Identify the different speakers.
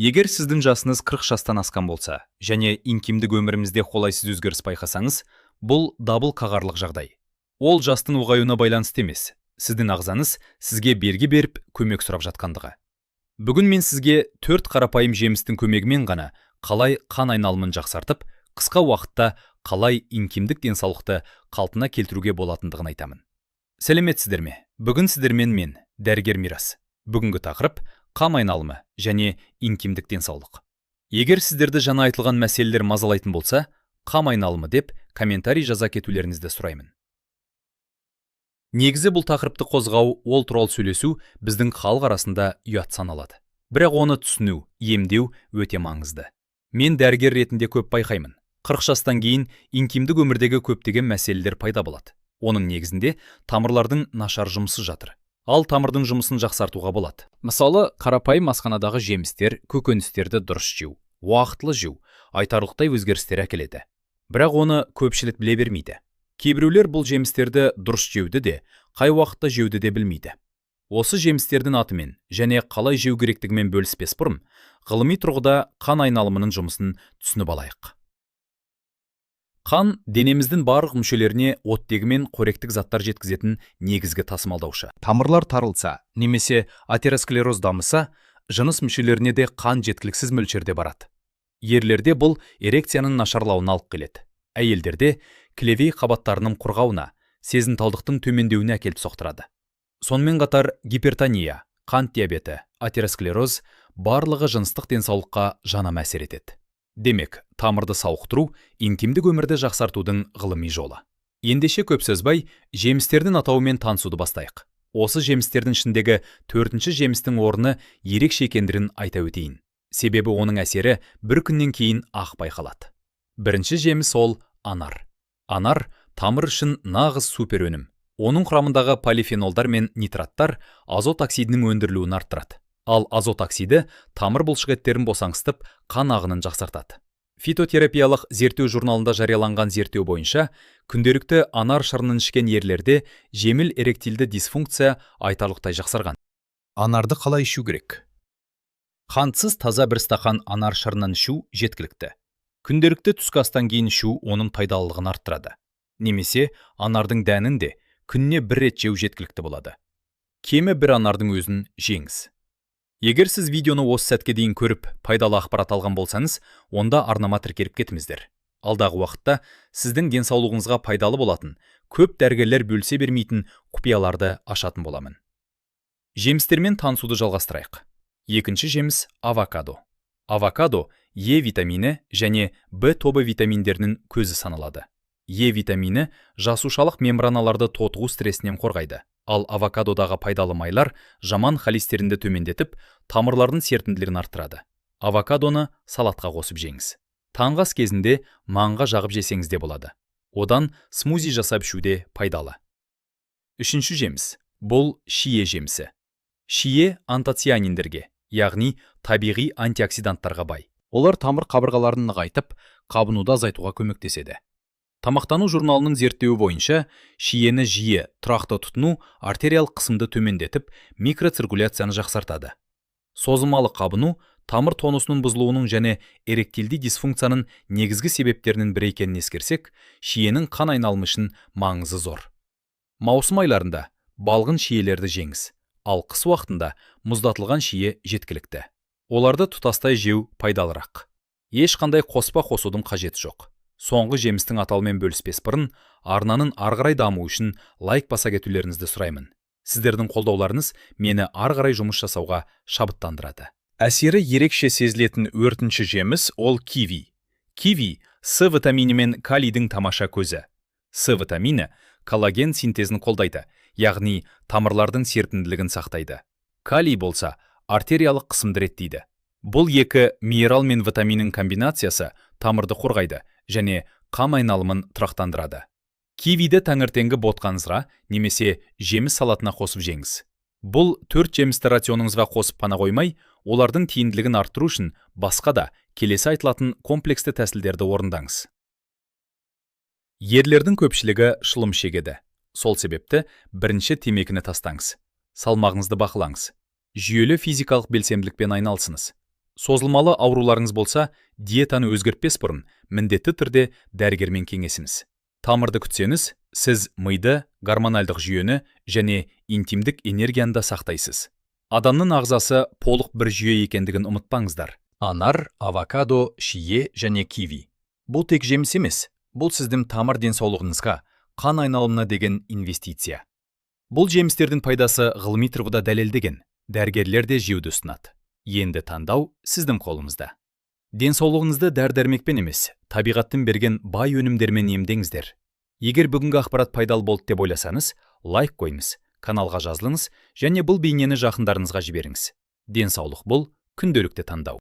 Speaker 1: Егер сіздің жасыңыз 40 жастан асқан болса, және интимдік өмірімізде қолайсыз өзгеріс байқасаңыз, бұл дабыл қағарлық жағдай. Ол жастың ұлғаюына байланысты емес, сіздің ағзаңыз сізге белгі беріп, көмек сұрап жатқандығы. Бүгін мен сізге 4 қарапайым жемістің көмегімен ғана қалай қан айналымын жақсартып, қысқа уақытта қалай интимдік денсаулықты қалпына келтіруге болатындығын айтамын. Сәлеметсіздер ме? Бүгін сіздермен мен, дәрігер Мирас. Бүгінгі тақырып қан айналымы және интимдік денсаулық. Егер сіздерді жаңа айтылған мәселелер мазалайтын болса, қан айналымы деп комментарий жаза кетулеріңізді сұраймын. Негізі бұл тақырыпты қозғау, ол туралы сөйлесу біздің халық арасында ұят саналады. Бірақ оны түсіну, емдеу өте маңызды. Мен дәрігер ретінде көп байқаймын. 40 жастан кейін интимдік өмірдегі көптеген мәселелер пайда болады. Оның негізінде тамырлардың нашар жұмысы жатыр. Ал тамырдың жұмысын жақсартуға болады. Мысалы, қарапайым асханадағы жемістер, көкөністерді дұрыс жеу, уақытылы жеу, айтарлықтай өзгерістер әкеледі. Бірақ оны көпшілік біле бермейді. Кейбіреулер бұл жемістерді дұрыс жеуді де, қай уақытта жеуді де білмейді. Осы жемістердің атымен және қалай жеу керектігімен бөліспес бұрын, ғылыми тұрғыда қан айналымының жұмысын түсініп алайық. Қан денеміздің барлық мүшелеріне оттегі мен қоректік заттар жеткізетін негізгі тасымалдаушы. Тамырлар тарылса, немесе атеросклероз дамыса, жыныс мүшелеріне де қан жеткіліксіз мөлшерде барады. Ерлерде бұл эрекцияның нашарлауына алып келеді. Әйелдерде клевей қабаттарының құрғауына, сезімталдықтың төмендеуіне әкеліп соқтырады. Сонымен қатар гипертония, қант диабеті, атеросклероз барлығы жыныстық денсаулыққа жанама әсер етеді. Демек, тамырды сауықтыру интимдік өмірді жақсартудың ғылыми жолы. Ендеше көп сөзбай, жемістердің атауымен танысуды бастайық. Осы жемістердің ішіндегі 4-ші жемістің орны ерекше екендігін айта өтейін. Себебі оның әсері бір күннен кейін ақ байқалады. Бірінші жеміс ол анар. Анар тамыр үшін нағыз супер өнім. Оның құрамындағы полифенолдар мен нитраттар азот оксидінің өндірілуін арттырады. Ал азот оксиді тамыр бұлшықеттерін босаңсытып, қан ағынын жақсартады. Фитотерапиялық зерттеу журналында жарияланған зерттеу бойынша, күнделікті анар шырынын ішкен ерлерде жеңіл эректильді дисфункция айтарлықтай жақсарған. Анарды қалай ішу керек? Қантсыз таза бір стақан анар шырынын ішу жеткілікті. Күнделікті түскі астан кейін ішу оның пайдалылығын арттырады. Немесе анардың дәнін де күніне бір рет жеу жеткілікті болады. Кемі бір анардың өзін жеңіз. Егер сіз видеоны осы сәтке дейін көріп, пайдалы ақпарат алған болсаңыз, онда арнама тіркеліп кетіңіздер. Алдағы уақытта сіздің денсаулығыңызға пайдалы болатын, көп дәрігерлер бөлісе бермейтін құпияларды ашатын боламын. Жемістермен танысуды жалғастырайық. Екінші жеміс авокадо. Авокадо Е витамині және В тобы витаминдерінің көзі саналады. Е витамині жасушалық мембраналарды тотығу стрессінен қорғайды. Ал авокадодағы пайдалы майлар жаман холестеринді төмендетіп, тамырлардың серпімділігін арттырады. Авокадоны салатқа қосып жеңіз. Таңғы ас кезінде маңға жағып жесеңіз де болады. Одан смузи жасап ішуде пайдалы. Үшінші жеміс. Бұл шие жемісі. Шие антоцианиндерге, яғни табиғи антиоксиданттарға бай. Олар тамыр қабырғаларын нығайтып, қабынуды азайтуға көмектеседі. Тамақтану журналының зерттеуі бойынша, шиені жиі тұрақты тұтыну артериялық қысымды төмендетіп, микроциркуляцияны жақсартады. Созылмалы қабыну тамыр тонусының бұзылуының және эректильді дисфункцияның негізгі себептерінің бірі екенін ескерсек, шиенің қан айналымы үшін маңызы зор. Маусым айларында балғын шиелерді жеңіз, ал қыс уақытында мұздатылған шие жеткілікті. Оларды тұтастай жеу пайдалырақ. Ешқандай қоспа қосудың қажеті жоқ. Соңғы жемістің атауымен бөліспес бұрын, арнаның арғарай даму үшін лайк баса кетулеріңізді сұраймын. Сіздердің қолдауларыңыз мені арғарай жұмыс жасауға шабыттандырады. Әсері ерекше сезілетін 4-ші жеміс ол киви. Киви С витамині мен калийдің тамаша көзі. С витамині коллаген синтезін қолдайды, яғни тамырлардың серпімділігін сақтайды. Калий болса, артериялық қысымды реттейді. Бұл екі минерал мен витаминнің комбинациясы тамырды қорғайды және қан айналымын тұрақтандырады. Кивиді таңертеңгі ботқаңызға немесе жеміс салатына қосып жеңіз. Бұл 4 жемісті рационыңызға қосып қана қоймай, олардың тиімділігін арттыру үшін басқа да келесі айтылатын комплексті тәсілдерді орындаңыз. Ерлердің көпшілігі шылым шегеді. Сол себепті бірінші темекіні тастаңыз. Салмағыңызды бақылаңыз. Жүйелі физикалық белсенділікпен айналысыңыз. Созылмалы ауруларыңыз болса, диетаны өзгертпес бұрын міндетті түрде дәрігермен кеңесіңіз. Тамырды күтсеңіз, сіз миды, гормональдық жүйені және интимдік энергияны да сақтайсыз. Адамның ағзасы толық бір жүйе екендігін ұмытпаңыздар.
Speaker 2: Анар, авокадо, шие және киви. Бұл тек жеміс емес, бұл сіздің тамыр денсаулығыңызға, қан айналымына деген инвестиция.
Speaker 1: Бұл жемістердің пайдасы ғылыми тұрғыда дәлелдеген, дәрігерлер де жеуді ұсынады. Енді таңдау сіздің қолыңызда. Денсаулығыңызды дәрі-дәрмекпен емес, табиғаттың берген бай өнімдермен емдеңіздер. Егер бүгінгі ақпарат пайдалы болды деп ойласаңыз, лайк қойыңыз, каналға жазылыңыз және бұл бейнені жақындарыңызға жіберіңіз. Денсаулық бұл күнделікті таңдау.